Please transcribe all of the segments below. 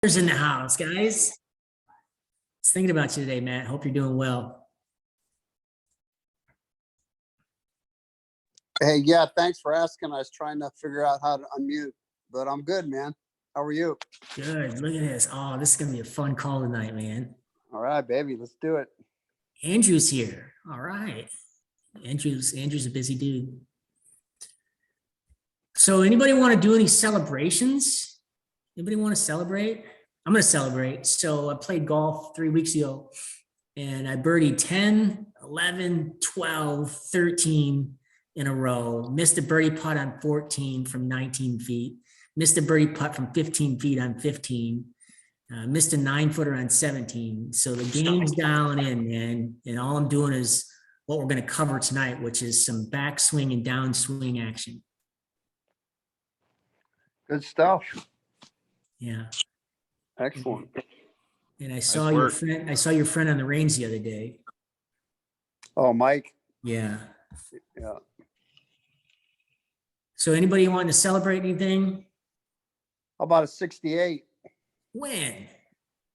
In the house, guys. Just thinking about you today, Matt. Hope you're doing well. Hey, yeah, thanks for asking. I was trying to figure out how to unmute, but I'm good, man. How are you? Good. Look at this. Oh, this is gonna be a fun call tonight, man. All right, baby, let's do it. Andrew's here. All right. Andrew's a busy dude. So anybody want to do any celebrations? Anybody want to celebrate? I'm going to celebrate. So I played golf 3 weeks ago and I birdied 10, 11, 12, 13 in a row. Missed a birdie putt on 14 from 19 feet. Missed a birdie putt from 15 feet on 15. Missed a 9-footer on 17. So the game's dialing in, man. And all I'm doing is what we're going to cover tonight, which is some backswing and downswing action. Good stuff. Yeah. Excellent. And I saw your friend. I saw your friend on the range the other day. Oh, Mike. Yeah. Yeah. So anybody wanting to celebrate anything? How about a 68? When?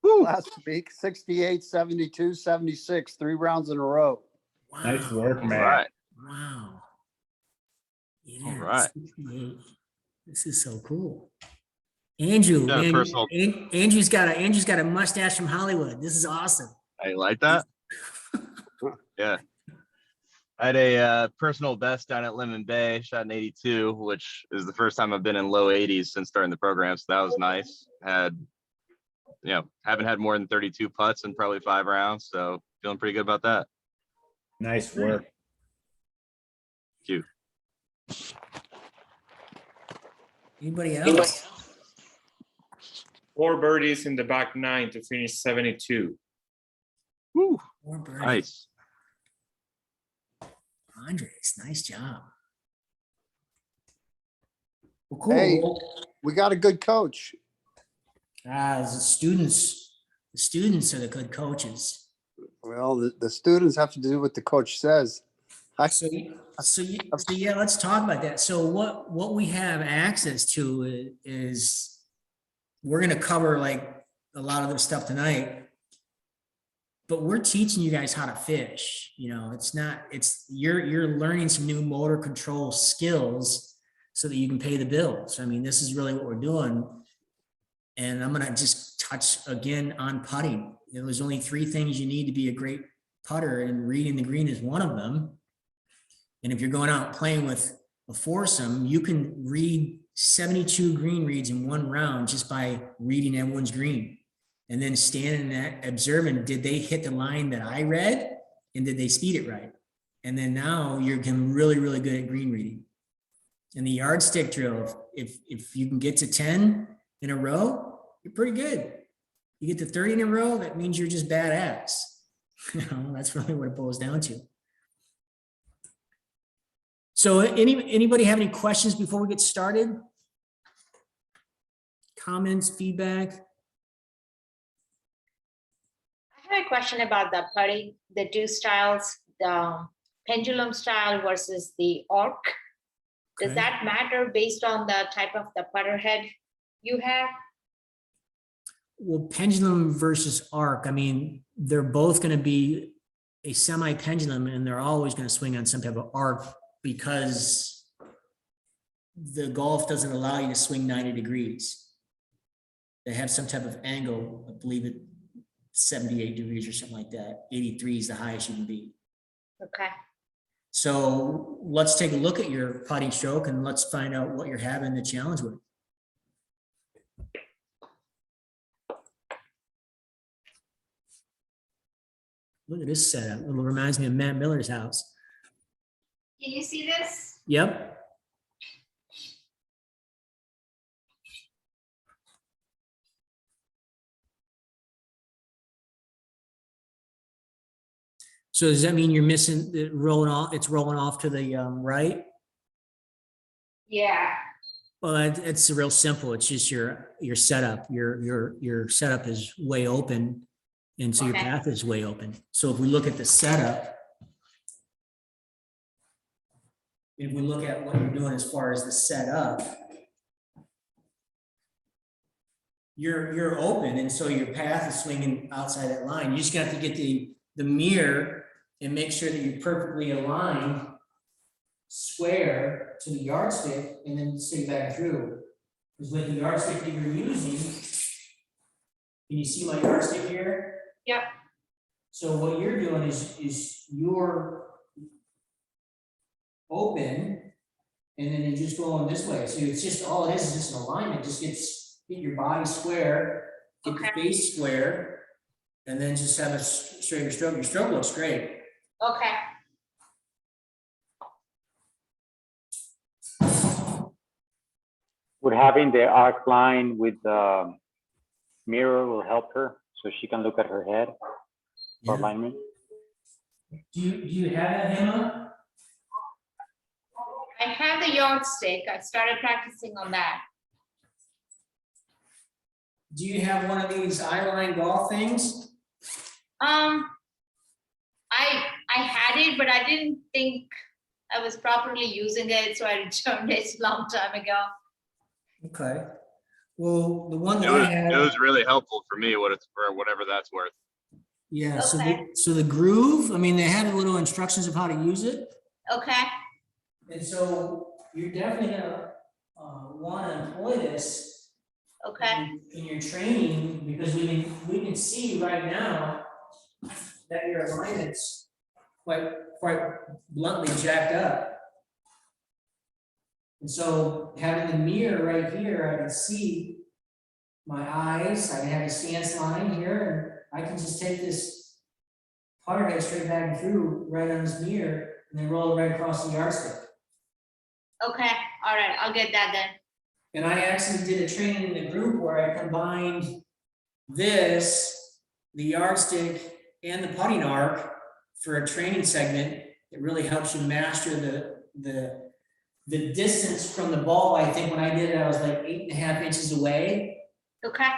Last week, 68, 72, 76, 3 rounds in a row. Wow. Nice work, man. All right. Wow. Yeah. All right. 68. This is so cool. Andrew, Yeah, man, personal- Andrew's got a mustache from Hollywood. This is awesome. I like that. Yeah. I had a personal best down at Lemon Bay, shot an 82, which is the first time I've been in low 80s since starting the program. So that was nice. Haven't had more than 32 putts in probably 5 rounds. So feeling pretty good about that. Nice work. Thank you. Anybody else? 4 birdies in the back 9 to finish 72. Woo. More birdies. Nice. Andres, nice job. Well, cool. Hey. We got a good coach. The students are the good coaches. Well, the students have to do what the coach says. So yeah, let's talk about that. So what we have access to is we're going to cover like a lot of this stuff tonight, but we're teaching you guys how to fish. You know, you're learning some new motor control skills so that you can pay the bills. I mean, this is really what we're doing. And I'm going to just touch again on putting. There's only 3 things you need to be a great putter, and reading the green is one of them. And if you're going out playing with a foursome, you can read 72 green reads in 1 round just by reading everyone's green. And then standing there observing, did they hit the line that I read? And did they speed it right? And then now you're getting really, really good at green reading. And the yardstick drill, if you can get to 10 in a row, you're pretty good. You get to 30 in a row, that means you're just badass. You know, that's really what it boils down to. So anybody have any questions before we get started? Comments, feedback? I have a question about the putting, the 2 styles, the pendulum style versus the arc. Does Okay. that matter based on the type of the putter head you have? Well, pendulum versus arc, I mean, they're both going to be a semi-pendulum and they're always going to swing on some type of arc because the golf doesn't allow you to swing 90 degrees. They have some type of angle, I believe it 78 degrees or something like that. 83 is the highest you can be. Okay. So let's take a look at your putting stroke and let's find out what you're having the challenge with. Look at this setup. It reminds me of Matt Miller's house. Can you see this? Yep. So does that mean you're missing the rolling off? It's rolling off to the right? Yeah. Well, it's real simple. It's just your setup. Your setup is way open, and so your Okay. path is way open. So if we look at the setup, if we look at what you're doing as far as the setup, you're open, and so your path is swinging outside that line. You just got to get the mirror and make sure that you're perfectly aligned square to the yardstick, and then stick back through. Because with the yardstick that you're using, can you see my yardstick here? Yep. So what you're doing is you're open, and then you're just going this way. So it's just, all it is just an alignment. Just get your body square, get your face square, and then just have a straighter stroke. Your stroke looks great. Okay. Would having the arc line with the mirror will help her so she can look at her head for alignment? Do you have that, Hannah? I have the yardstick. I started practicing on that. Do you have one of these eyeline golf things? I had it, but I didn't think I was properly using it, so I returned it a long time ago. Okay. Well, the one It that was, I have. it was really helpful for me, what it's for, whatever that's worth. Yeah, Okay. so the groove, I mean, they had little instructions of how to use it. Okay, And so you're definitely gonna wanna employ this okay, in your training, because we can see right now that your alignment's quite bluntly jacked up. And so having the mirror right here, I can see my eyes, I can have a stance line here, and I can just take this putter head straight back and through right on this mirror, and then roll it right across the yardstick. okay, all right, I'll get that then. And I actually did a training in the group where I combined this, the yardstick, and the putting arc for a training segment. It really helps you master the distance from the ball. I think when I did it, I was like 8.5 inches away, Okay,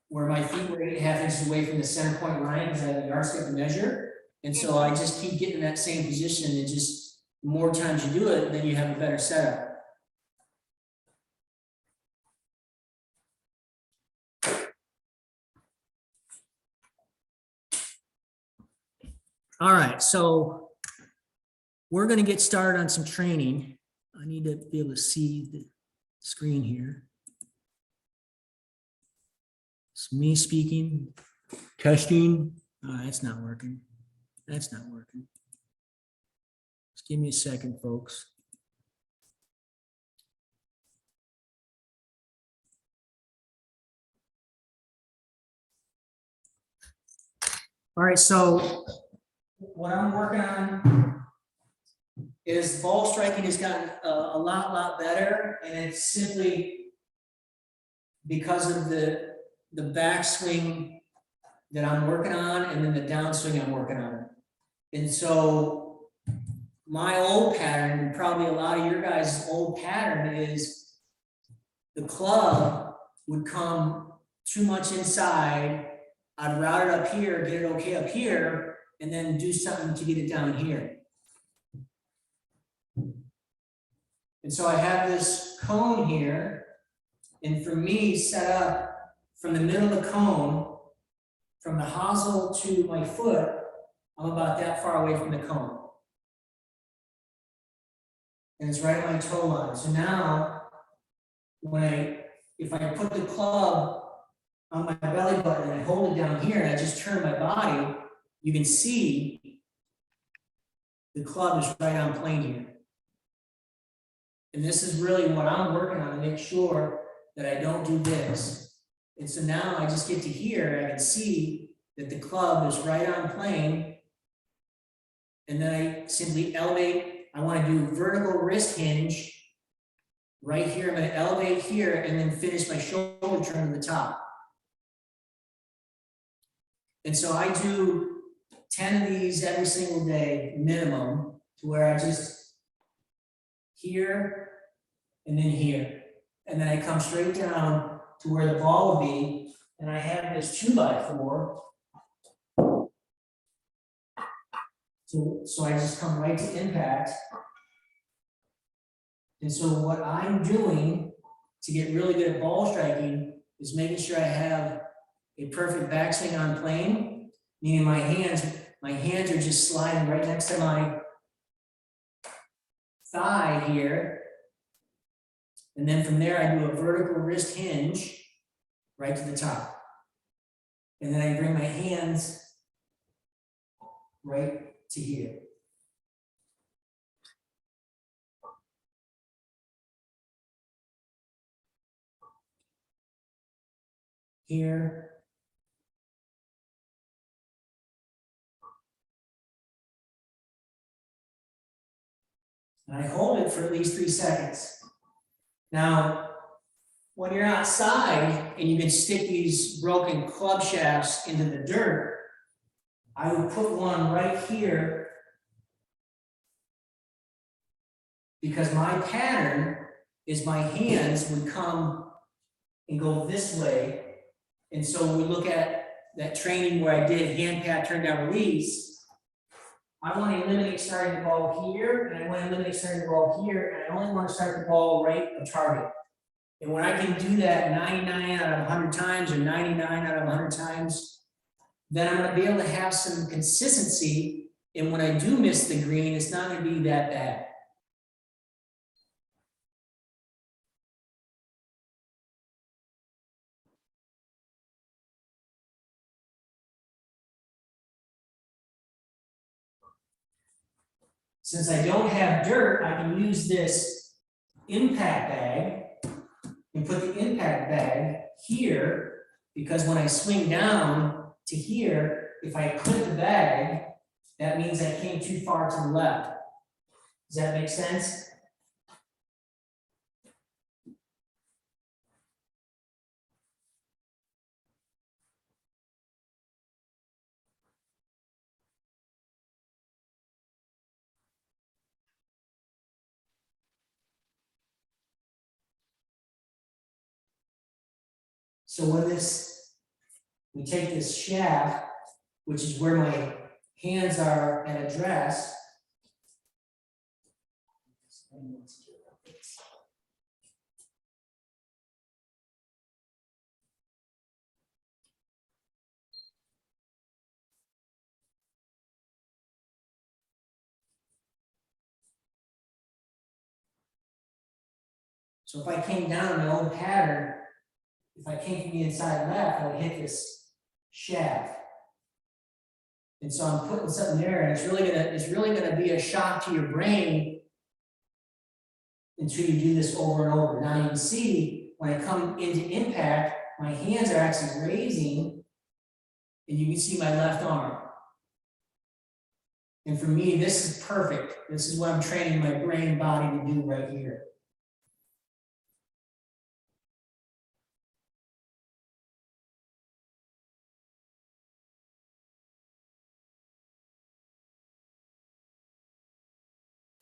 where my feet were 8.5 inches away from the center point line, because I had a yardstick to measure. And so I just keep getting in that same position, and just the more times you do it, then you have a better setup. All right, so we're gonna get started on some training. I need to be able to see the screen here. It's me speaking, testing. That's not working. That's not working. Just give me a second, folks. All right, so what I'm working on is ball striking has gotten a lot better, and it's simply because of the backswing that I'm working on, and then the downswing I'm working on. And so my old pattern, and probably a lot of your guys' old pattern, is the club would come too much inside. I'd route it up here, get it okay up here, and then do something to get it down here. And so I have this cone here, and for me, set up from the middle of the cone, from the hosel to my foot, I'm about that far away from the cone. And it's right at my toe line. So now, if I put the club on my belly button and I hold it down here and I just turn my body, you can see the club is right on plane here. And this is really what I'm working on to make sure that I don't do this. And so now I just get to here, I can see that the club is right on plane. And then I simply elevate. I want to do vertical wrist hinge right here. I'm going to elevate here and then finish my shoulder turn to the top. And so I do 10 of these every single day minimum, to where I just here and then here. And then I come straight down to where the ball will be. And I have this 2x4. So I just come right to impact. And so what I'm doing to get really good at ball striking is making sure I have a perfect backswing on plane, meaning my hands are just sliding right next to my thigh here. And then from there, I do a vertical wrist hinge right to the top. And then I bring my hands right to here. Here. And I hold it for at least 3 seconds. Now, when you're outside and you can stick these broken club shafts into the dirt, I would put one right here because my pattern is my hands would come and go this way. And so when we look at that training where I did hand pat, turn down, release, I want to eliminate starting the ball here, and I want to eliminate starting the ball here, and I only want to start the ball right of target. And when I can do that 99 out of 100 times or 99 out of 100 times, then I'm going to be able to have some consistency. And when I do miss the green, it's not going to be that bad. Since I don't have dirt, I can use this impact bag and put the impact bag here, because when I swing down to here, if I clip the bag, that means I came too far to the left. Does that make sense? So when we take this shaft, which is where my hands are at address. So if I came down in my old pattern, if I came from the inside left, I would hit this shaft. And so I'm putting something there, and it's really gonna be a shock to your brain until you do this over and over. Now you can see when I come into impact, my hands are actually raising, and you can see my left arm. And for me, this is perfect. This is what I'm training my brain and body to do right here.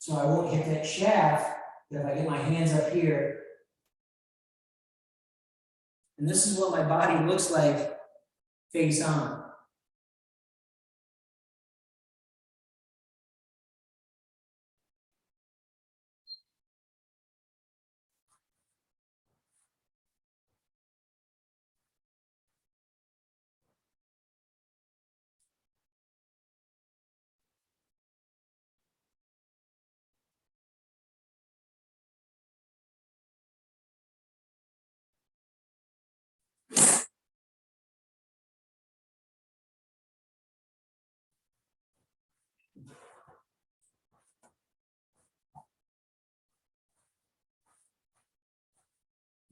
So I won't hit that shaft, but if I get my hands up here. And this is what my body looks like face on.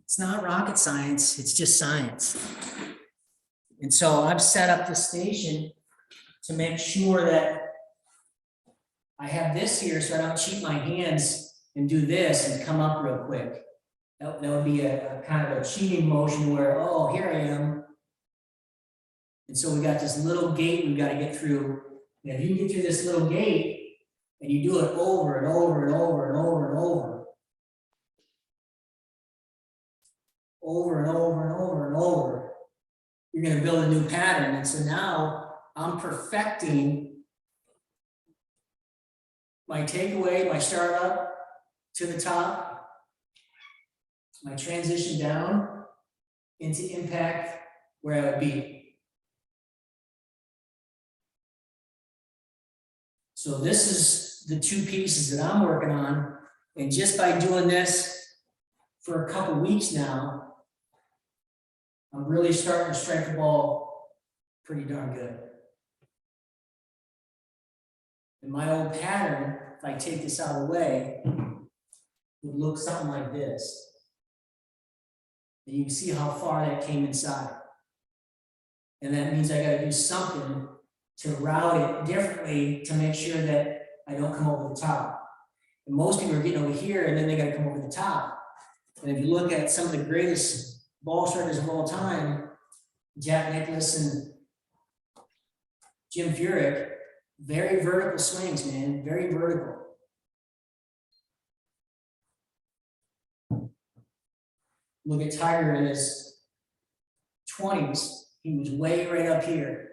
It's not rocket science, it's just science. And so I've set up the station to make sure that I have this here so I don't cheat my hands and do this and come up real quick. That would be a kind of a cheating motion where, oh, here I am. And so we got this little gate we've got to get through. And if you can get through this little gate and you do it over and over and over and over and over, you're going to build a new pattern. And so now I'm perfecting my takeaway, my startup to the top, my transition down, into impact where I would be. So this is the two pieces that I'm working on, and just by doing this for a couple weeks now, I'm really starting to strike the ball pretty darn good. And my old pattern, if I take this out of the way, would look something like this. And you can see how far that came inside. And that means I gotta do something to route it differently to make sure that I don't come over the top. And most people are getting over here and then they gotta come over the top. And if you look at some of the greatest ball strikers of all time, Jack Nicklaus and Jim Furyk, very vertical swings, man, very vertical. Look at Tiger in his 20s, he was way right up here.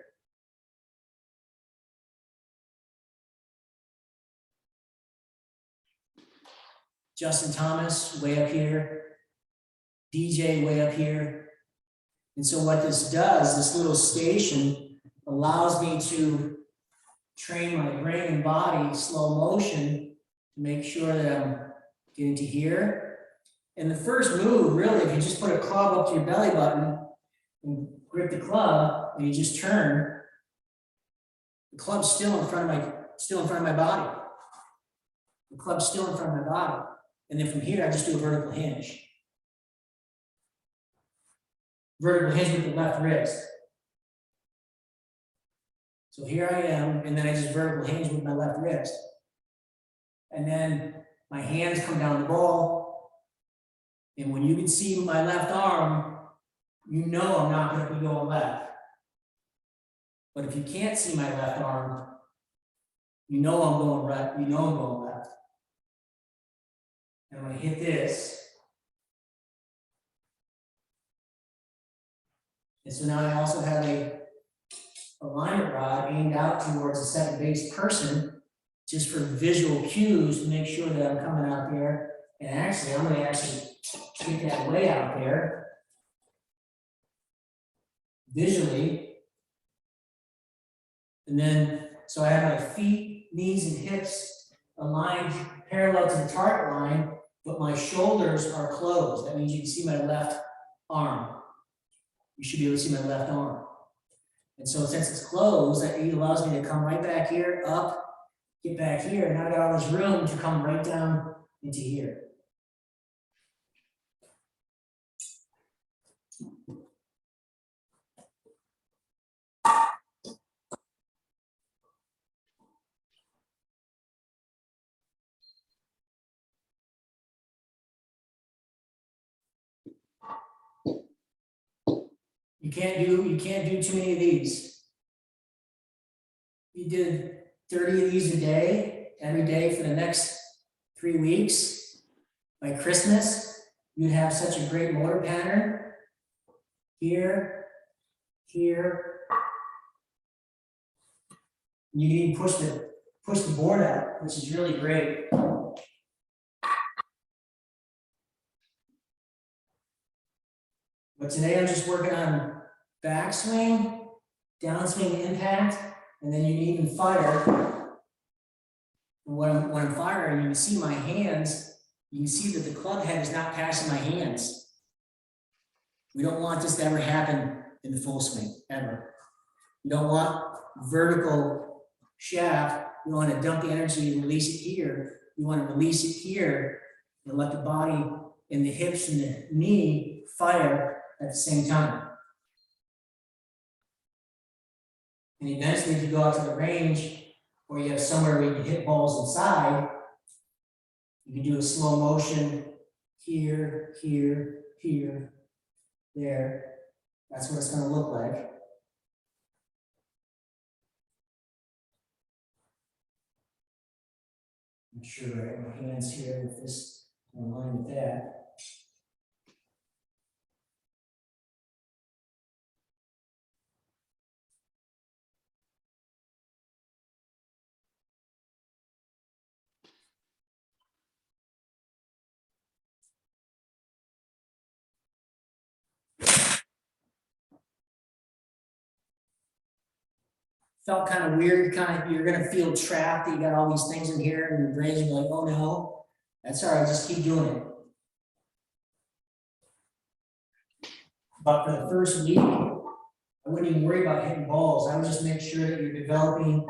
Justin Thomas, way up here. DJ, way up here. And so what this does, this little station allows me to train my brain and body slow motion to make sure that I'm getting to here. And the first move, really, if you just put a club up to your belly button and grip the club and you just turn, the club's still in front of my body. The club's still in front of my body. And then from here, I just do a vertical hinge. Vertical hinge with the left wrist. So here I am, and then I just vertical hinge with my left wrist. And then my hands come down the ball. And when you can see my left arm, you know I'm not going to be going left. But if you can't see my left arm, you know I'm going right, you know I'm going left. And when I hit this, and so now I also have a alignment rod aimed out towards the second base person, just for visual cues to make sure that I'm coming out there. And actually, I'm going to actually get that way out there visually. And then, so I have my feet, knees, and hips aligned parallel to the target line, but my shoulders are closed. That means you can see my left arm. You should be able to see my left arm. And so since it's closed, that allows me to come right back here, up, get back here, and I got all this room to come right down into here. You can't do too many of these. You did 30 of these a day, every day for the next 3 weeks. By Christmas, you'd have such a great motor pattern. Here, here. You can even push the board out, which is really great. But today I'm just working on backswing, downswing impact, and then you can even fire. And when I'm firing, you can see my hands, you can see that the club head is not passing my hands. We don't want this to ever happen in the full swing, ever. You don't want vertical shaft. You want to dump the energy and release it here. You want to release it here and let the body and the hips and the knee fire at the same time. And eventually, if you go out to the range or you have somewhere where you can hit balls inside, you can do a slow motion here, here, here, there. That's what it's going to look like. Make sure I have my hands here with this in line with that. felt kind of weird, you're gonna feel trapped, you got all these things in here, and your brain's gonna be like, oh no, that's all right, just keep doing it. But for the first week, I wouldn't even worry about hitting balls, I would just make sure that you're developing,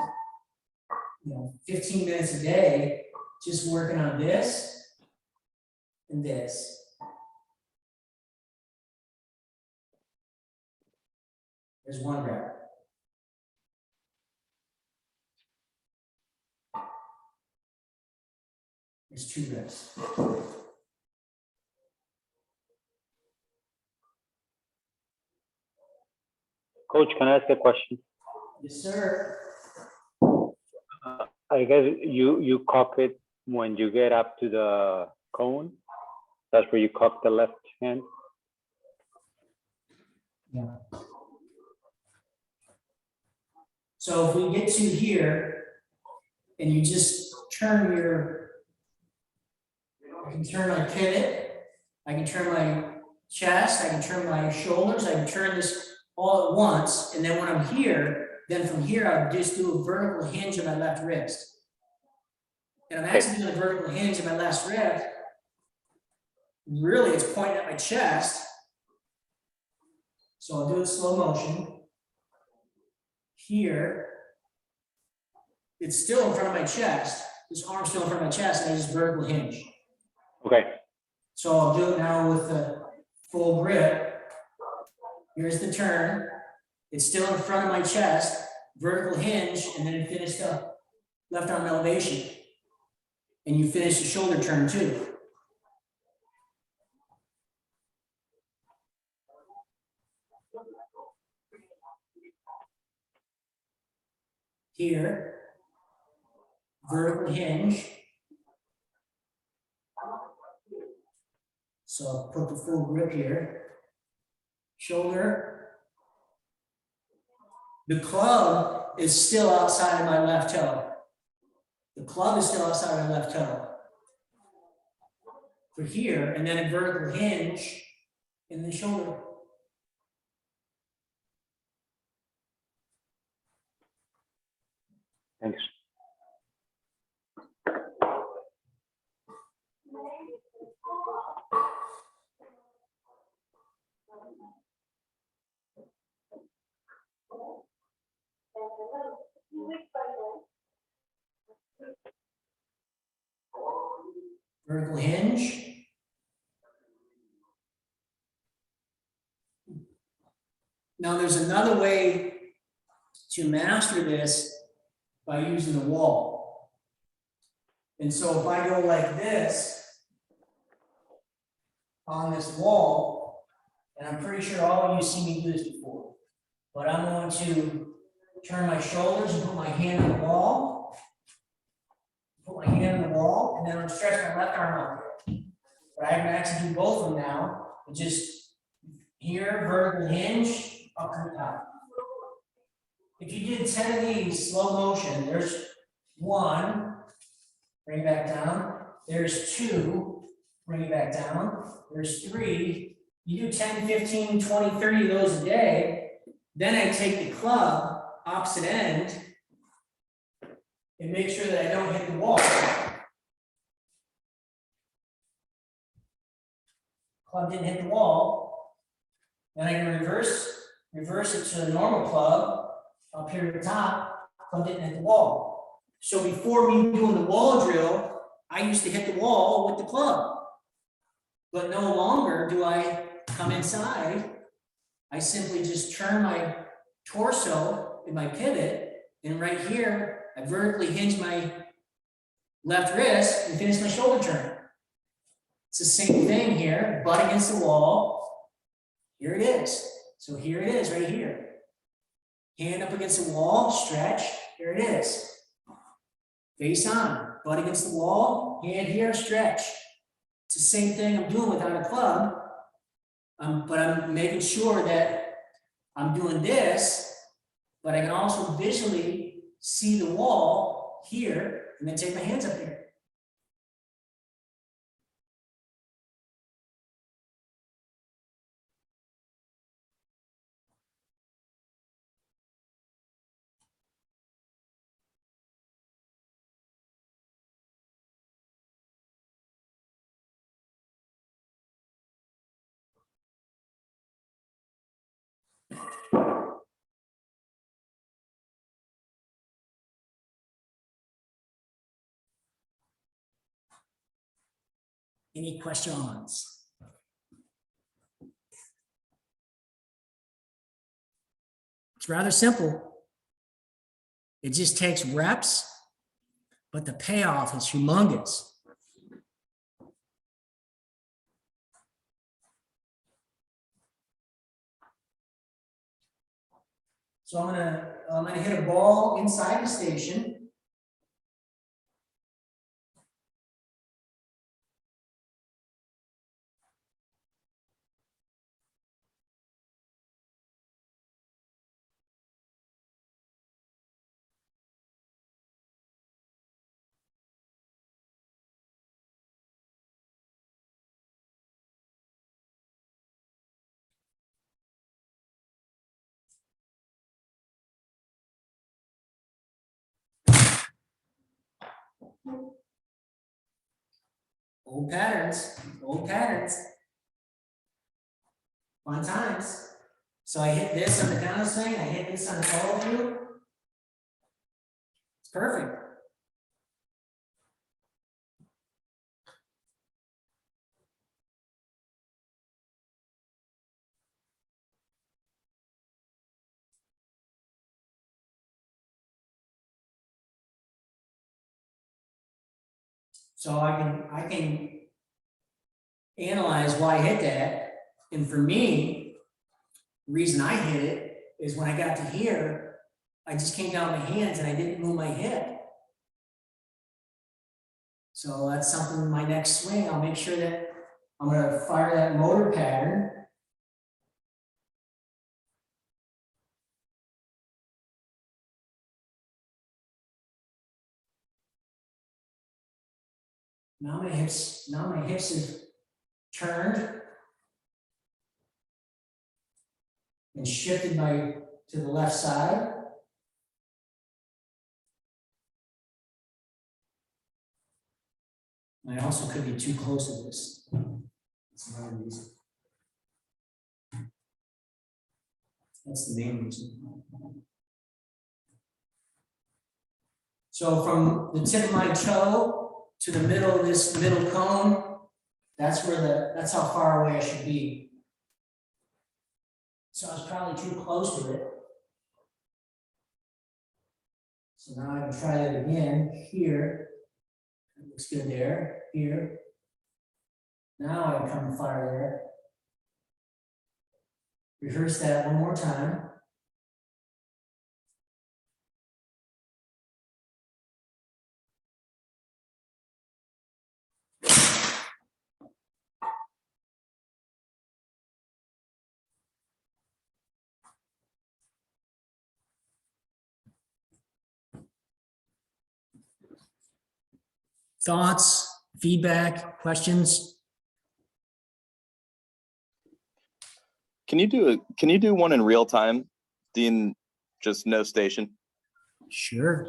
15 minutes a day, just working on this and this. There's one rep. There's 2 reps. Coach, can I ask a question? Yes, sir. I guess you cock it when you get up to the cone. That's where you cock the left hand. Yeah. So if we get to here, and you just turn I can turn my pivot, I can turn my chest, I can turn my shoulders, I can turn this all at once, and then when I'm here, then from here, I'll just do a vertical hinge of my left wrist. And I'm actually doing a vertical hinge of my left wrist. Really, it's pointing at my chest. So I'll do it slow motion. Here, it's still in front of my chest. This arm's still in front of my chest, and I just vertical hinge. Okay. So I'll do it now with the full grip. Here's the turn. It's still in front of my chest, vertical hinge, and then finish the left arm elevation. And you finish the shoulder turn too. Here, vertical hinge. So I'll put the full grip here. Shoulder. The club is still outside of my left toe. The club is still outside of my left toe. For here, and then a vertical hinge in the shoulder. Thanks. Vertical hinge. Now there's another way to master this by using the wall. And so if I go like this on this wall, and I'm pretty sure all of you see me do this before, but I'm going to turn my shoulders and put my hand on the wall, and then I'm stretch my left arm out here. But I can actually do both of them now, and just here, vertical hinge, up to the top. If you did 10 of these slow motion, there's 1, bring it back down. There's 2, bring it back down. There's 3. You do 10, 15, 20, 30 of those a day. Then I take the club, opposite end, and make sure that I don't hit the wall. Club didn't hit the wall. Then I can reverse it to the normal club. Up here at the top, club didn't hit the wall. So before me doing the wall drill, I used to hit the wall with the club. But no longer do I come inside. I simply just turn my torso in my pivot, and right here, I vertically hinge my left wrist and finish my shoulder turn. It's the same thing here, butt against the wall. Here it is. So here it is, right here. Hand up against the wall, stretch, here it is. Face on, butt against the wall, hand here, stretch. It's the same thing I'm doing without a club, but I'm making sure that I'm doing this, but I can also visually see the wall here, and then take my hands up here. Any questions? It's rather simple. It just takes reps, but the payoff is humongous. So I'm gonna hit a ball inside the station. Old patterns, old patterns. Fun times. So I hit this on the downswing, I hit this on the follow through. It's perfect. So I can analyze why I hit that. And for me, the reason I hit it is when I got to here, I just came down my hands and I didn't move my hip. So that's something, my next swing, I'll make sure that I'm gonna fire that motor pattern. Now my hips have turned and shifted to the left side. I also could be too close to this. That's another reason. That's the main reason. So from the tip of my toe to the middle of this middle cone, that's how far away I should be. So I was probably too close to it. So now I can try that again here. It looks good there, here. Now I can come and fire there. Rehearse that one more time. Thoughts, feedback, questions? Can you do one in real time, Dean? Just no station. Sure.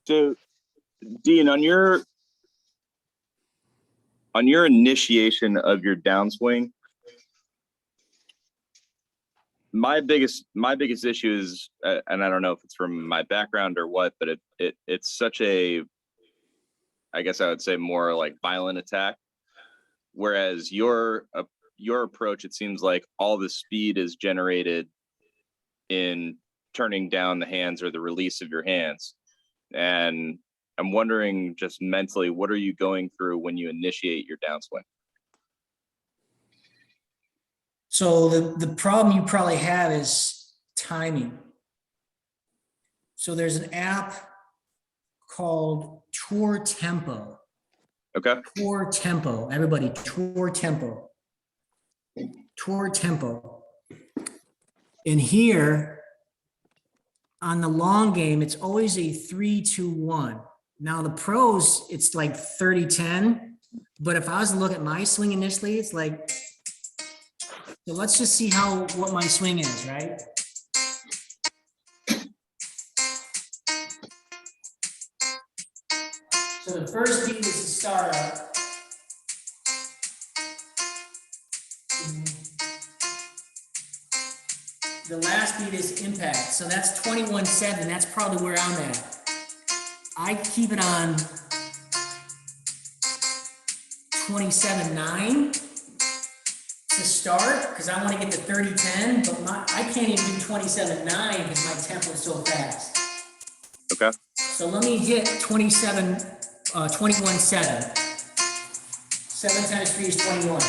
So, Dean, on your On your initiation of your downswing, my biggest issue is, and I don't know if it's from my background or what, but it's such a, I guess I would say more like violent attack. Whereas your approach, it seems like all the speed is generated in turning down the hands or the release of your hands. And I'm wondering just mentally, what are you going through when you initiate your downswing? So the problem you probably have is timing. So there's an app called Tour Tempo. Okay. Tour Tempo, everybody, Tour Tempo. Tour Tempo. And here on the long game, it's always a 3-2-1. Now the pros, it's like 30-10. But if I was to look at my swing initially, it's like, so let's just see what my swing is, right? So the first beat is the startup. The last beat is impact. So that's 21-7. That's probably where I'm at. I keep it on 27-9 to start because I want to get to 30-10, but I can't even do 27-9 because my tempo is so fast. Okay. So let me hit 21-7. 7 times 3 is 21.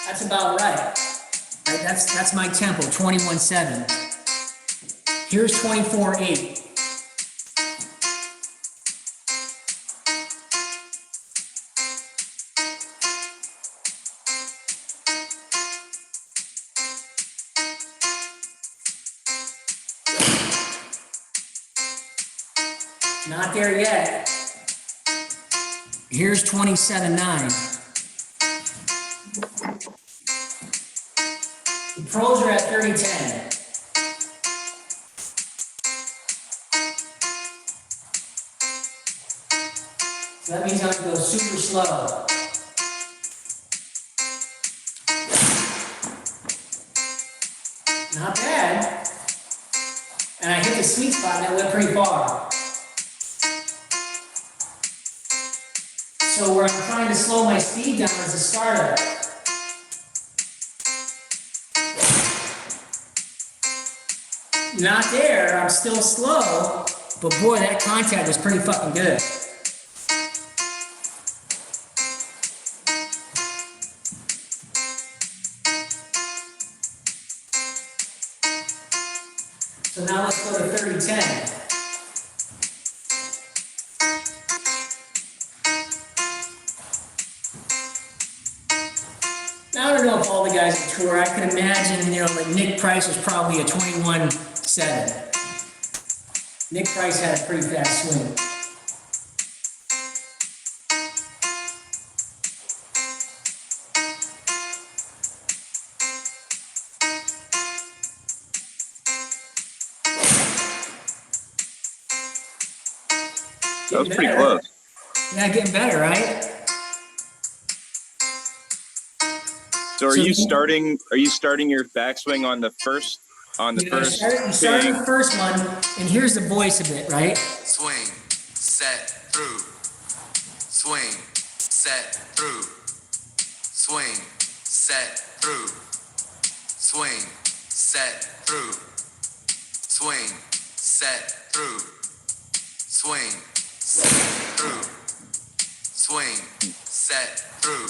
That's about right. That's my tempo, 21-7. Here's 24-8. Not there yet. Here's 27-9. The pros are at 30-10. So that means I have to go super slow. Not bad. And I hit the sweet spot and I went pretty far. So where I'm trying to slow my speed down is a startup. Not there, I'm still slow, but boy, that contact was pretty fucking good. So now let's go to 30-10. Now, I don't know if all the guys at Tour, I can imagine, like Nick Price was probably a 21-7. Nick Price had a pretty fast swing. That was pretty Better. close. Yeah, getting better, right? So are you starting your backswing on the first You start ping? the first one, and here's the voice of it, right? Swing, set, through. Swing, set, through. Swing, set, through. Swing, set, through. Swing, set, through. Swing, set, through. Swing, set, through.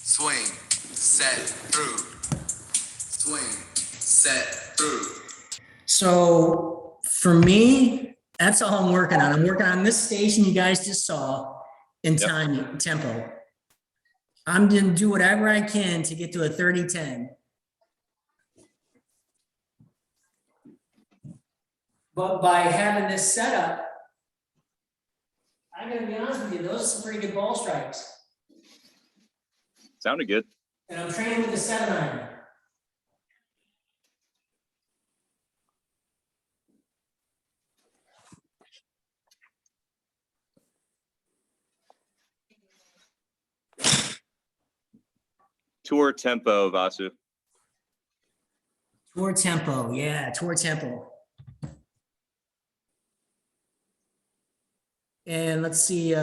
Swing, set, through. Swing, set, through. So for me, that's all I'm working on. I'm working on this station you guys just saw in time, tempo. I'm gonna do whatever I can to get to a 30-10. But by having this setup, I gotta be honest with you, those are some pretty good ball strikes. Sounded good. And I'm training with the 7-iron. Tour tempo, Vasu. Tour tempo, yeah, tour tempo. And let's see,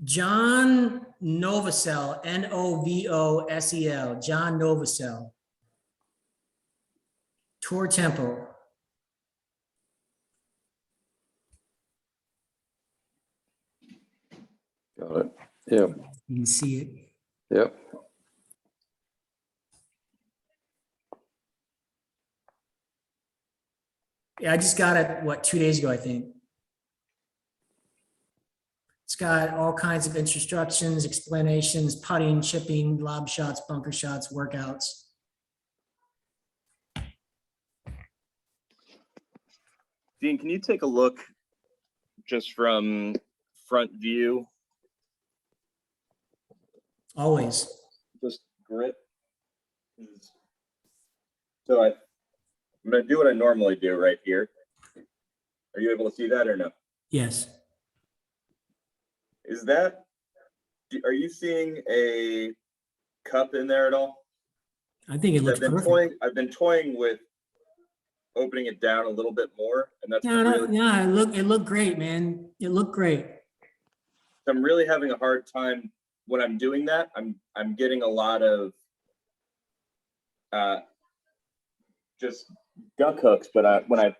John Novosel, Novosel, John Novosel. Tour tempo. Got it. Yep, You can see it. yep. Yeah, I just got it, what, 2 days ago, I think. It's got all kinds of instructions, explanations, putting, chipping, lob shots, bunker shots, workouts. Dean, can you take a look just from front view? Always. Just grip. So I'm gonna do what I normally do right here. Are you able to see that or no? Yes. Is that, are you seeing a cup in there at all? I think it looks perfect. I've been toying with opening it down a little bit more, and that's No, really, it looked great, man. It looked great. I'm really having a hard time when I'm doing that. I'm getting a lot of just duck hooks, but when I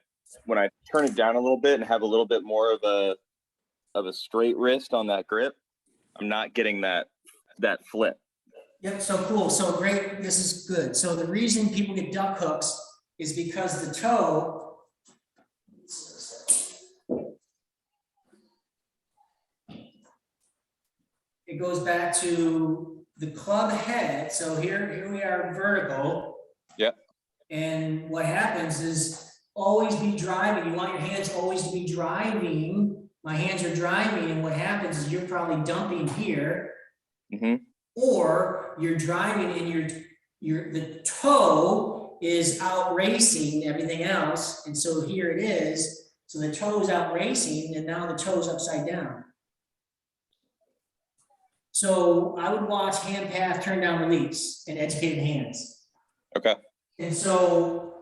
turn it down a little bit and have a little bit more of a straight wrist on that grip, I'm not getting that flip. Yep, so cool, so great, this is good. So the reason people get duck hooks is because the toe it goes back to the club head. So here we are vertical. Yep. And what happens is always be driving. You want your hands always to be driving. My hands are driving, and what happens is you're probably dumping here. Mm-hmm. Or you're driving and the toe is out racing everything else. And so here it is. So the toe is out racing and now the toe is upside down. So I would watch hand path, turn down, release, and educated hands. Okay. And so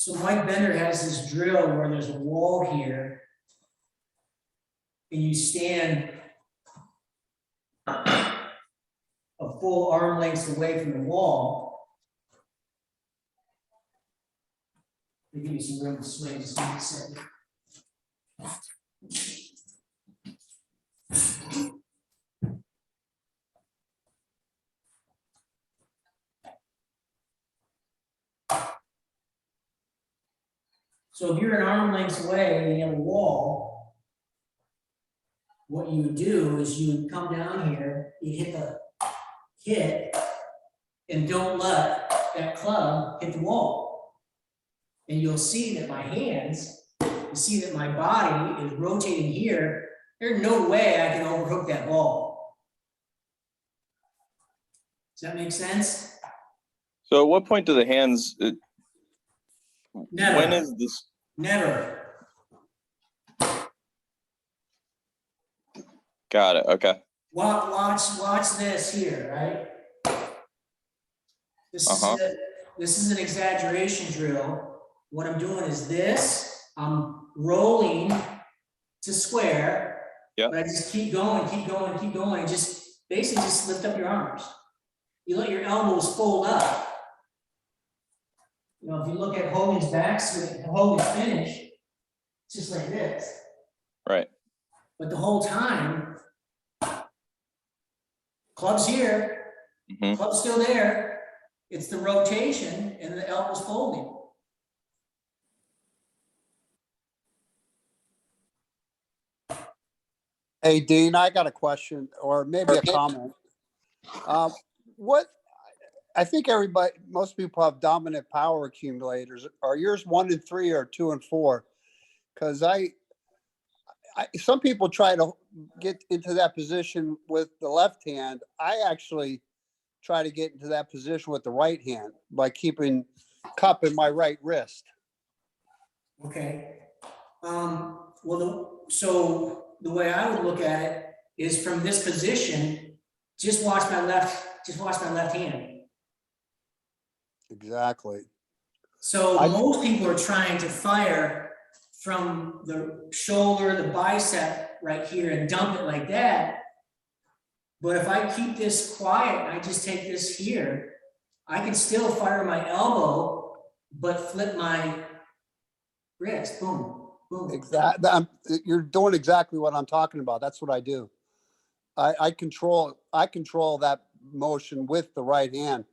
So Mike Bender has this drill where there's a wall here. And you stand a full arm length away from the wall. They give you some room to swing, just give me a second. So if you're an arm length away and you have a wall, what you would do is you would come down here, you hit the hit, and don't let that club hit the wall. And you'll see that my hands, you see that my body is rotating here. There's no way I can overhook that ball. Does that make sense? So at what point do the hands, Never. when is this? Never. Got it, okay. Watch this here, right? This is an exaggeration drill. What I'm doing is this, I'm rolling to square. Yeah. But I just keep going, keep going, keep going. Just basically just lift up your arms. You let your elbows fold up. You know, if you look at Hogan's back swing, Hogan's finish, it's just like this. Right. But the whole time, club's here, Mhm. club's still there. It's the rotation and the elbows folding. Hey, Dean, I got a question or maybe a comment. What, I think everybody, most people have dominant power accumulators. Are yours 1 and 3 or 2 and 4? Because some people try to get into that position with the left hand. I actually try to get into that position with the right hand by keeping cup in my right wrist. Okay. Well, so the way I would look at it is from this position, just watch my left hand. Exactly. So I- most people are trying to fire from the shoulder, the bicep right here and dump it like that. But if I keep this quiet and I just take this here, I can still fire my elbow, but flip my wrist, boom, boom. Exactly. You're doing exactly what I'm talking about. That's what I do. I control that motion with the right hand.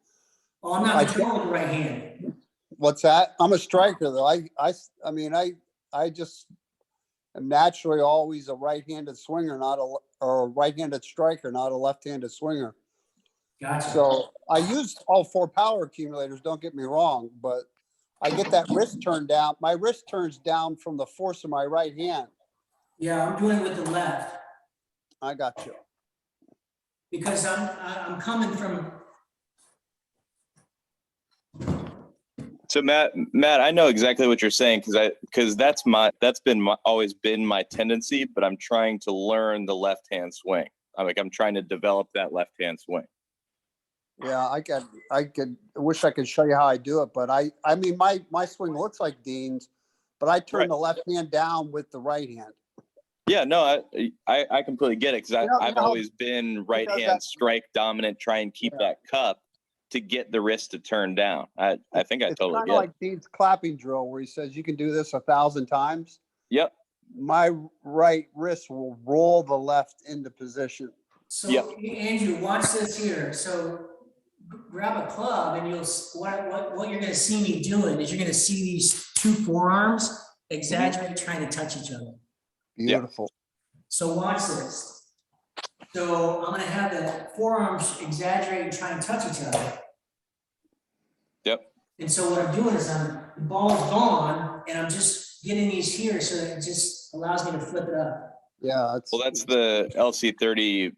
Oh, I'm not I- controlling the right hand. What's that? I'm a striker though. I mean, I just am naturally always a right-handed swinger, or a right-handed striker, not a left-handed swinger. Gotcha. So I use all 4 power accumulators, don't get me wrong, but I get that wrist turned down. My wrist turns down from the force of my right hand. Yeah, I'm doing it with the left I got you. because I'm coming from, So Matt, I know exactly what you're saying because that's always been my tendency, but I'm trying to learn the left hand swing. I'm trying to develop that left hand swing. Yeah, I wish I could show you how I do it, but I mean, my swing looks like Dean's, but I turn Right. the left hand down with the right hand. Yeah, no, I completely get it because You know I've how- always been right does hand that- strike dominant, try and keep that cup to get the wrist to turn down. I think I It's totally kind get of it. like Dean's clapping drill where he says you can do this 1,000 times. Yep. My right wrist will roll the left into position. so Yep. Andrew, watch this here. So grab a club and what you're gonna see me doing is you're gonna see these 2 forearms exaggerate trying to touch each other. Beautiful. So watch this. So I'm gonna have the forearms exaggerate and try and touch each other. Yep. And so what I'm doing is the ball's gone and I'm just getting these here so that it just allows me to flip it up. Yeah. Well, that's the LC30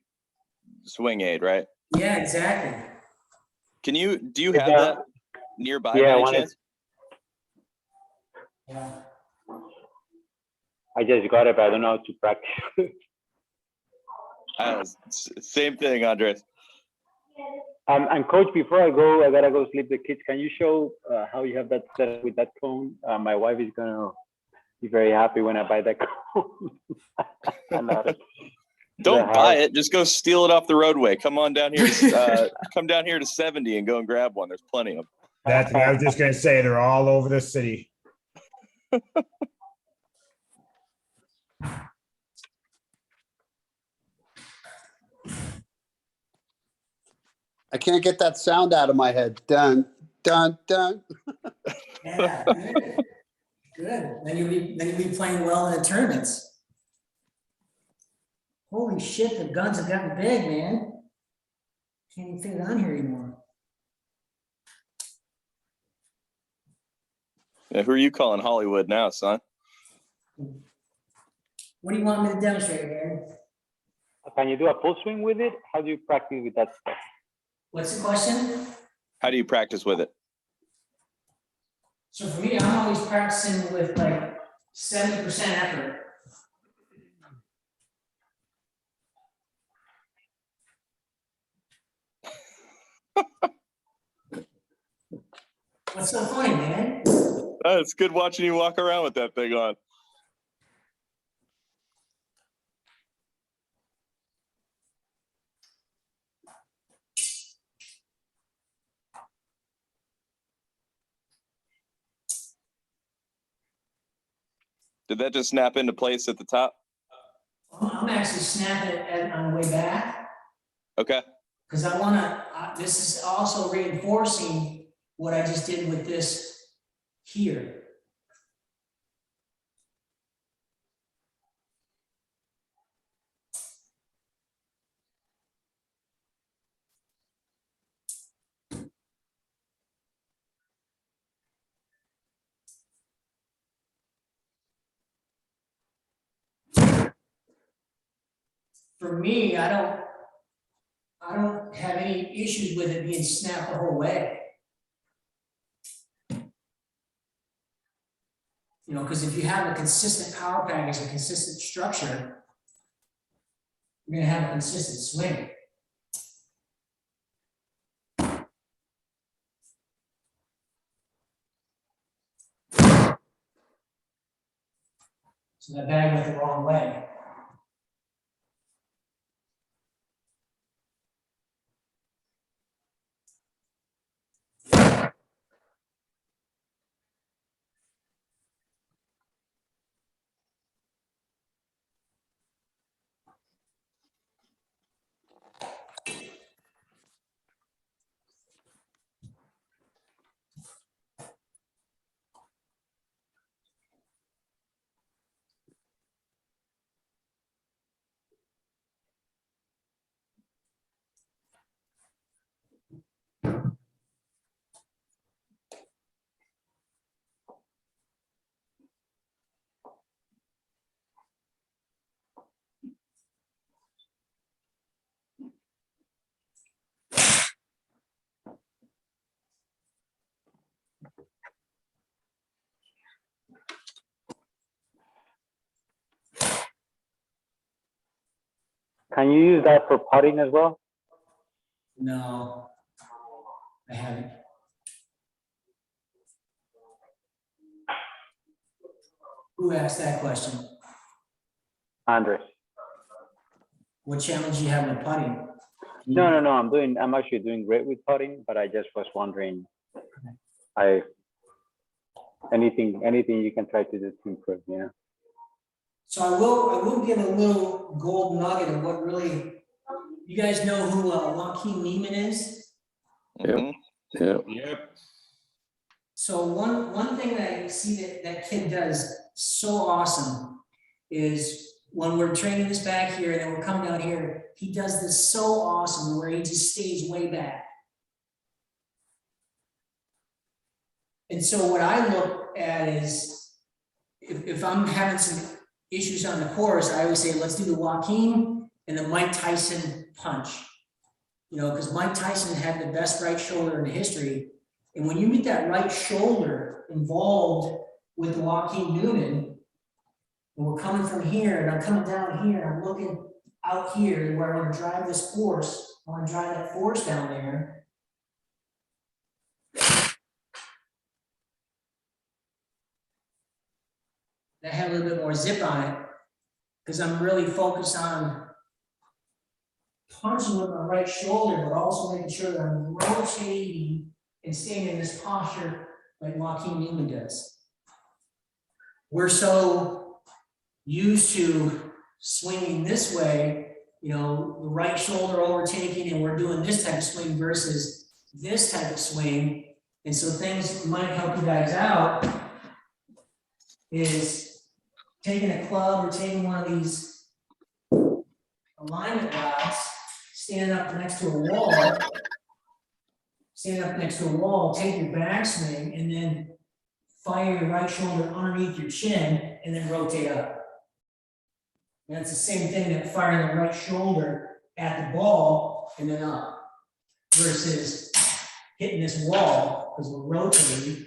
swing aid, right? Yeah, exactly. Do you Is have that- that nearby Yeah, by I any wanted- chance? Yeah. I just got it, but I don't know how to practice. Same thing, Andres. And coach, before I go, I gotta go sleep the kids. Can you show how you have that set up with that cone? My wife is gonna be very happy when I buy that cone. And, Don't the buy house. it. Just go steal it off the roadway. Come on down here. Come down here to 70 and go and grab one. There's plenty of them. That's what I was just gonna say. They're all over the city. I can't get that sound out of my head. Dun, dun, dun. Yeah, good. Good. Then you'll be playing well in the tournaments. Holy shit, the guns have gotten big, man. Can't even fit it on here anymore. Yeah, who are you calling Hollywood now, son? What do you want me to demonstrate, Barry? Can you do a full swing with it? How do you practice with that stuff? What's the question? How do you practice with it? So for me, I'm always practicing with like 70% effort. What's so funny, man? It's good watching you walk around with that thing on. Did that just snap into place at the top? I'm actually snapping it on the way back, Okay. because I wanna, this is also reinforcing what I just did with this here. For me, I don't have any issues with it being snapped the whole way. You know, because if you have a consistent power package, a consistent structure, you're gonna have a consistent swing. So that bag went the wrong way. Can you use that for putting as well? No, I haven't. Who asked that question? Andres. What challenge do you have with putting? No. I'm actually doing great with putting, but I just was wondering, anything you can try to do to improve, yeah. So I will give a little gold nugget of what really, you guys know who Joaquin Neiman is? Yep. Yeah. Yep. So one thing that I see that kid does so awesome is when we're training this back here and then we're coming down here, he does this so awesome where he just stays way back. And so what I look at is, if I'm having some issues on the course, I always say, let's do the Joaquin and the Mike Tyson punch. You know, because Mike Tyson had the best right shoulder in history. And when you get that right shoulder involved with Joaquin Newman, and we're coming from here, and I'm coming down here, and I'm looking out here where I want to drive this force, I want to drive that force down there. That had a little bit more zip on it, because I'm really focused on punching with my right shoulder, but also making sure that I'm rotating and staying in this posture like Joaquin Newman does. We're so used to swinging this way, you know, the right shoulder overtaking, and we're doing this type of swing versus this type of swing. And so things might help you guys out is taking a club or taking one of these alignment rods, standing up next to a wall, take your backswing, and then fire your right shoulder underneath your chin, and then rotate up. And it's the same thing that firing the right shoulder at the ball and then up, versus hitting this wall, because we're rotating.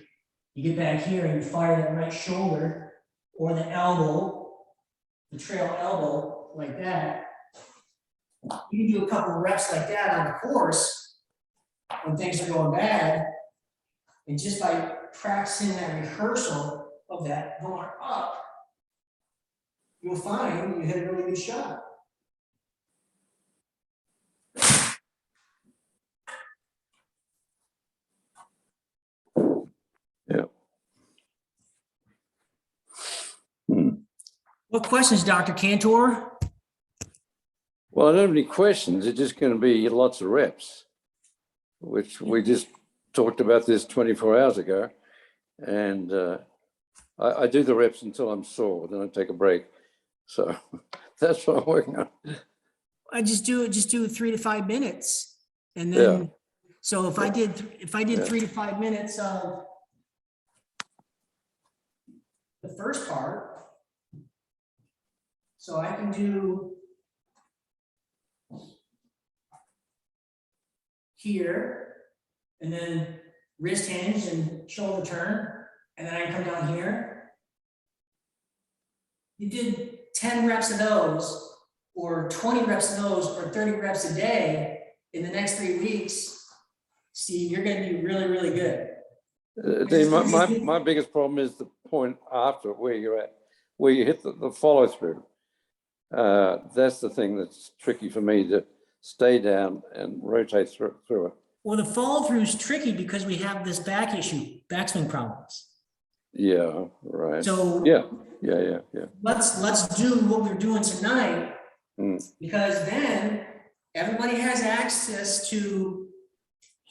You get back here and you fire that right shoulder or the elbow, the trail elbow, like that. You can do a couple of reps like that on the course when things are going bad. And just by practicing that rehearsal of that going up, you'll find you hit a really good shot. Yeah. Hmm. What questions, Dr. Cantor? Well, I don't have any questions. It's just going to be lots of reps, which we just talked about this 24 hours ago. And I do the reps until I'm sore, then I take a break. So that's what I'm working on. I just do 3 to 5 minutes. And then, so if I did 3 to 5 minutes of the first part, so I can do here, and then wrist hinge and shoulder turn, and then I come down here. You did 10 reps of those, or 20 reps of those, or 30 reps a day in the next 3 weeks. See, you're gonna do really, really good. Dean, my biggest problem is the point after where you're at, where you hit the follow through. That's the thing that's tricky for me, to stay down and rotate through it. Well, the follow through is tricky because we have this back issue, backswing problems. Yeah, right. So Yeah. let's do what we're doing tonight, Mm. because then everybody has access to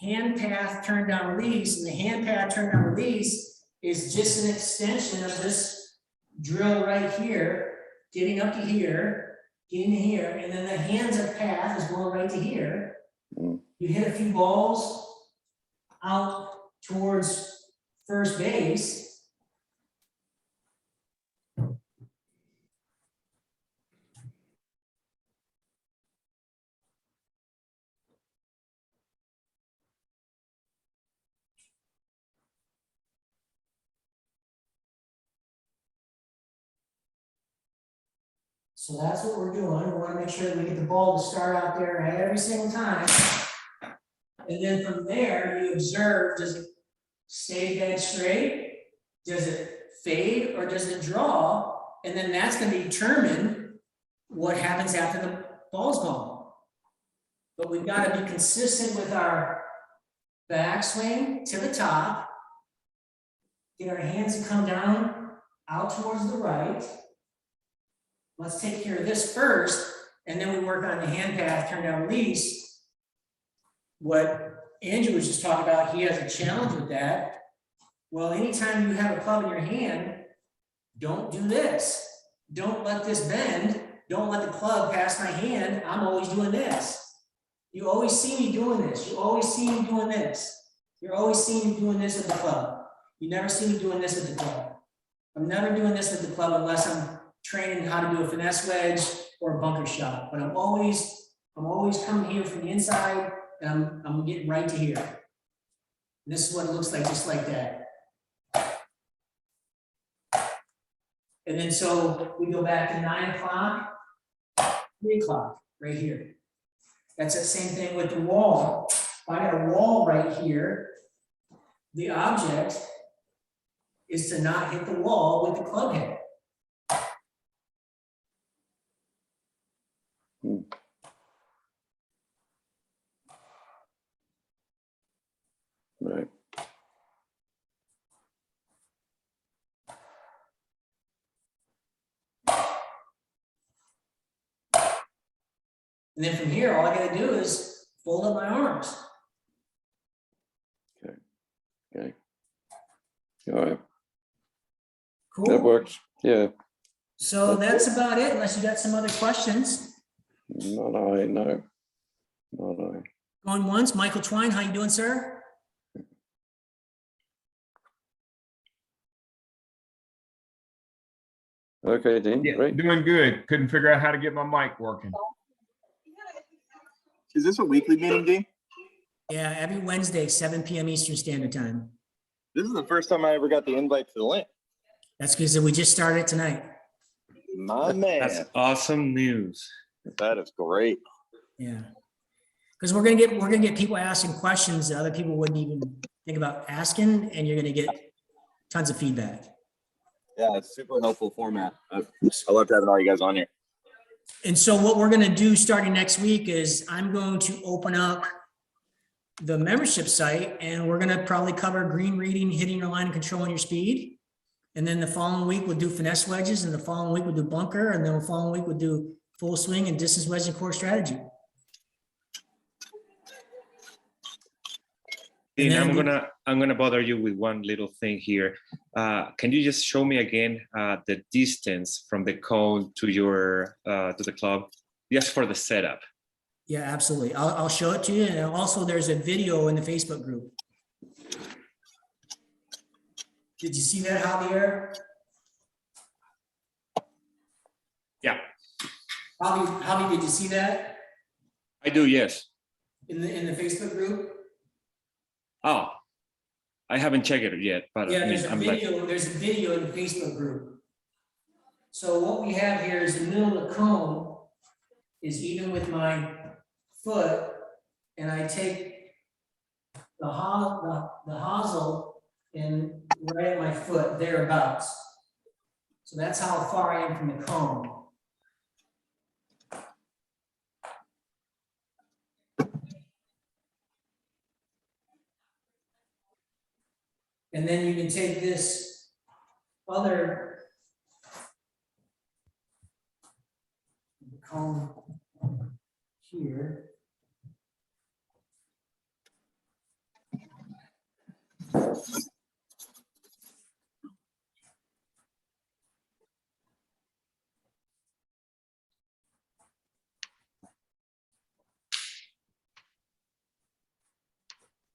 hand path turn down release, and the hand path turn down release is just an extension of this drill right here, getting up to here, getting to here, and then the hands up path is going right to here. Mm. You hit a few balls out towards first base. So that's what we're doing. We want to make sure that we get the ball to start out there every single time. And then from there, you observe, does it stay dead straight? Does it fade or does it draw? And then that's going to determine what happens after the ball's gone. But we've got to be consistent with our backswing to the top. Get our hands to come down out towards the right. Let's take care of this first, and then we work on the hand path, turn down release. What Andrew was just talking about, he has a challenge with that. Well, anytime you have a club in your hand, don't do this. Don't let this bend. Don't let the club pass my hand. I'm always doing this. You always see me doing this. You always see me doing this. You're always seeing me doing this with the club. You never see me doing this with the club. I'm never doing this with the club unless I'm training how to do a finesse wedge or a bunker shot, but I'm always coming here from the inside, and I'm getting right to here. And this is what it looks like, just like that. And then so we go back to 9 o'clock, 3 o'clock, right here. That's the same thing with the wall. If I got a wall right here, the object is to not hit the wall with the club head. Right. And then from here, all I gotta do is fold up my arms. Okay. All right. That Cool. works. Yeah. So that's about it, unless you got some other questions. Not I, no. Not I. Going once, Michael Twine, how you doing, sir? Okay, Dean, Yeah, great. doing good. Couldn't figure out how to get my mic working. Is this a weekly meeting, Dean? Yeah, every Wednesday, 7 p.m. Eastern Standard Time. This is the first time I ever got the invite to the link. That's because we just started it tonight. My man, That's awesome news. that is great. Yeah. Because we're gonna get people asking questions that other people wouldn't even think about asking, and you're gonna get tons of feedback. Yeah, it's super helpful format. I love having all you guys on here. And so what we're gonna do starting next week is I'm going to open up the membership site, and we're gonna probably cover green reading, hitting your line, and controlling your speed. And then the following week we'll do finesse wedges, and the following week we'll do bunker, and then the following week we'll do full swing and distance wedge and core strategy. And Dean, then I'm gonna bother you with one little thing here. Can you just show me again the distance from the cone to your to the club, just for the setup? Yeah, absolutely. I'll show it to you. And also there's a video in the Facebook group. Did you see that, Javier? Yeah, Javi, did you see that I do. Yes. in the Facebook group? Oh, I haven't checked it yet, but Yeah, I mean, there's a I'm like, video, in the Facebook group. So what we have here is the middle of the cone is even with my foot, and I take the hosel and right at my foot thereabouts. So that's how far I am from the cone. And then you can take this other cone here.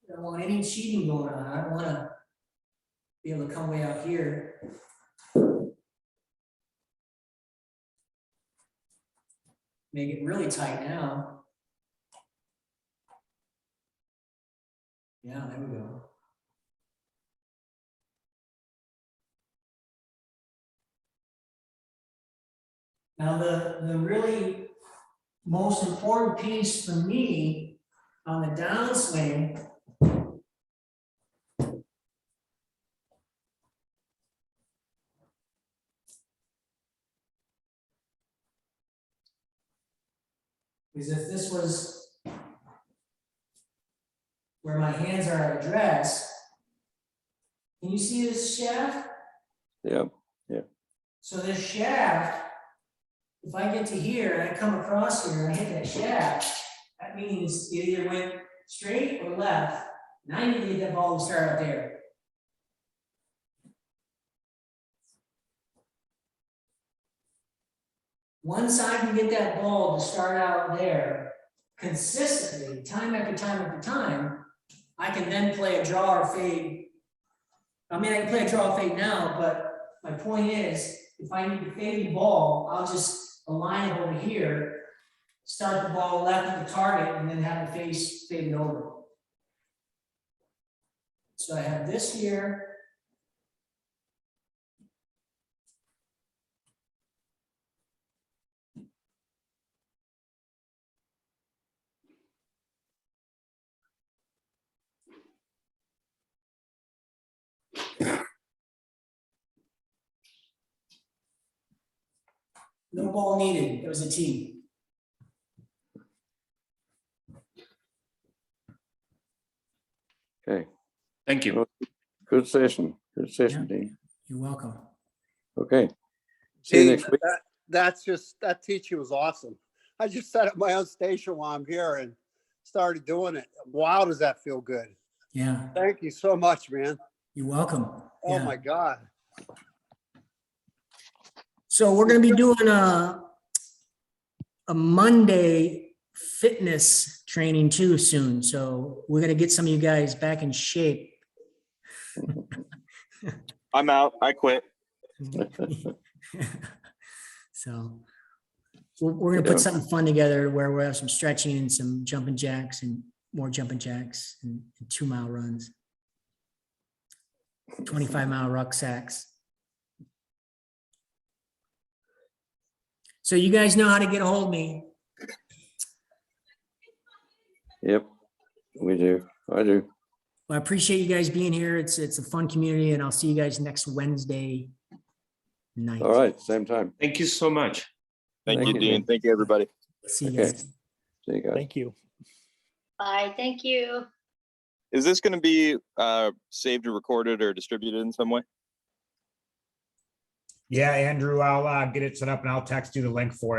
I don't want any cheating going on. I don't want to be able to come way out here. Make it really tight now. Yeah, there we go. Now the really most important piece for me on the downswing is if this was where my hands are at address. Can you see this shaft? Yeah. So this shaft, if I get to here and I come across here and I hit that shaft, that means it either went straight or left. And I need to get that ball to start out there. Once I can get that ball to start out there consistently, time after time after time, I can then play a draw or fade. I mean, I can play a draw or fade now, but my point is, if I need to fade the ball, I'll just align it over here, start the ball left at the target, and then have the face faded over. So I have this here. No ball needed. It was a tee. Okay. thank you. Good session. Good session, Dean. You're welcome. Okay. See you Dean, next week. that teaching was awesome. I just set up my own station while I'm here and started doing it. Wow, does that feel good? Yeah, Thank you so much, man. you're welcome. Oh Yeah. my God. So we're gonna be doing a Monday fitness training too soon. So we're gonna get some of you guys back in shape. I'm out. I quit. So we're gonna put something fun together where we'll have some stretching and some jumping jacks and more jumping jacks and 2-mile runs. 25-mile rucksacks. So you guys know how to get a hold of me. Yep, we do. I do. Well, I appreciate you guys being here. It's a fun community, and I'll see you guys next Wednesday night. All right, same time. Thank you so much. Thank Thank you, you. Dean. Thank you, everybody. See you Okay. guys. See you guys. Thank you. Bye, thank you. Is this going to be saved or recorded or distributed in some way? Yeah, Andrew, I'll get it set up and I'll text you the link for it.